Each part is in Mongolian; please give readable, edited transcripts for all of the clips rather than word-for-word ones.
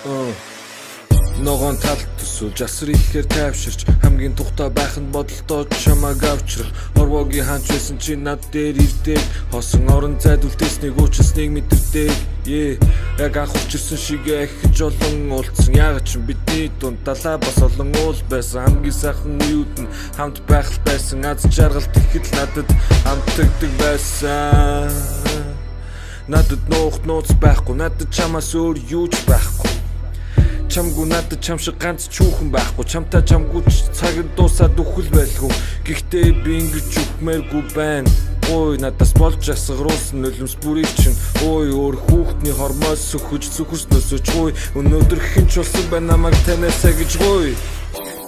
Ногоон талд төсөөл жасар ихээр тайвширч хамгийн тухтай байх нь бодолтой чамайг авчрах хорвогийн ханч байсан чи над дээр ирдэг хосон орон зайд үлдээснийг уучлсныг мэдэрдэг яг анх учирсан шиг их олон уулцсан яг ч бидний дунд далай бас олон уул байсан хамгийн сайхан үеуд нь хамт байх байсан аз жаргалт ихэд надад хамтдагдаг байсан надад нууц байхгүй надад чамаас өөр юу ч байхгүй чамгүй надад чам шиг ганц чүүхэн байхгүй чамтай чамгүй цаг нь дуусаад үхэл байлгүй гэхдээ би ингэж үхмээргүй байна ой надаас болж асгаруулсан нулимс бүрийг чинь ой өөр хүүхдний хормоос сөхөж зүхэрснөөсөж ой өнөөдөр хинч болсон байна намайг таньасаа гэж ой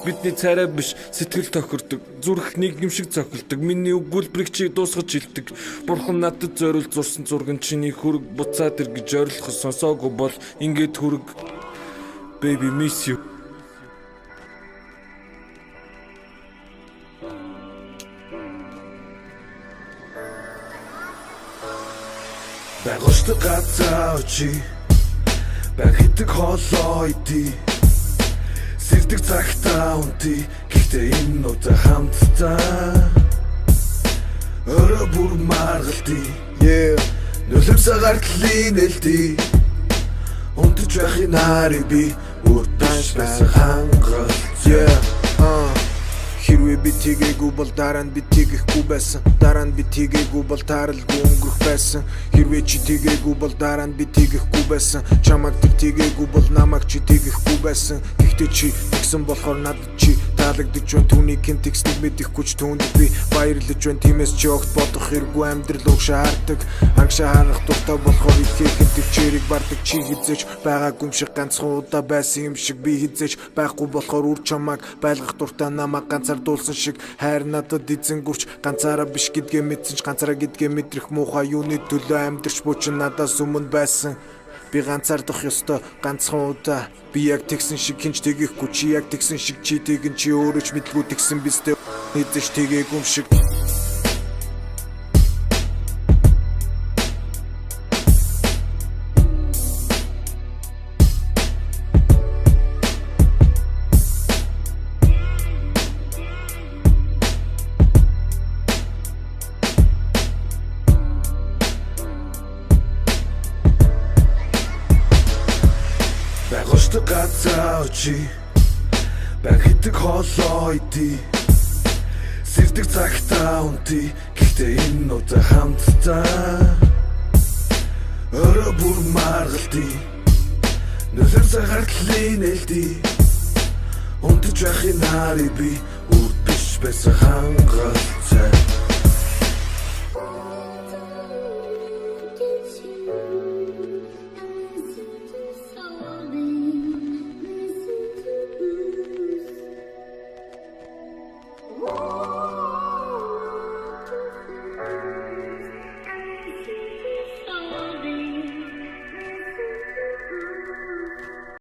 бидний царай биш сэтгэл тохирдог зүрх нэг юм шиг цохилдог миний өгүүлбэрийг чи дуусгаж илдэг бурхан надад зориулж зурсан зураг нь чиний хүрэг буцаад ир гэж ойрлохос сонсоогүй бол ингээд хүрэг Baby, miss you. Байгуулдаг газар очи баг хитэг хоолой иди сэрдэг цагтаа унти гэхдээ энэ удаа хамтдаа өрөө бүр маргалти нулимсаа гартлын нэлти унтж байхын нарыг би үрдэж байсан хангалт хэрвээ би тэгээгүй бол дараа нь би тэгээхгүй байсан дараа нь би тэгээгүй бол тааралгүй өнгөрөх байсан хэрвээ чи тэгээгүй бол дараа нь би тэгээхгүй байсан чамайг тэгээгүй бол намайг чи тэгээхгүй байсан гэхдээ чи тэгсэн болохоор надад чи таалагдж байна түүний хэн текстийг мэдэхгүй ч түүнд би баярлаж байна тиймээс чи огт бодох хэрэггүй амьдрал угшаа хардаг ангшаа харах дуртай болохоор ихэхэн төвчээрийг бардаг чи хизээч байгаагүй юм шиг ганцхан удаа байсан юм шиг би хизээч байхгүй болохоор үр чамайг байлгах дуртай намайг ганцаар дуулсан шиг хайр надад эзэнгүрч ганцаараа биш гэдгээ мэдсэн ч ганцаараа гэдгээ мэдрэх муухай юуны төлөө амьдэрч бучин надаас өмнө байсан би ганцаардах ёстой ганцхан удаа би яг тэгсэн шиг хинч тэгээхгүй чи яг тэгсэн шиг чи тэгэн чи өөрөө ч мэдлгүй тэгсэн бистэй эзэж тэгээгүй юм шиг Байгуулдаг газар очи баг хитэг хоолой иди сэрдэг цагтаа унти гэхдээ энэ удаа хамтдаа өрөө бүр маргалти нулимсаа гартлын нэлти унтж байхын нарыг би үрдэж байсан хангалт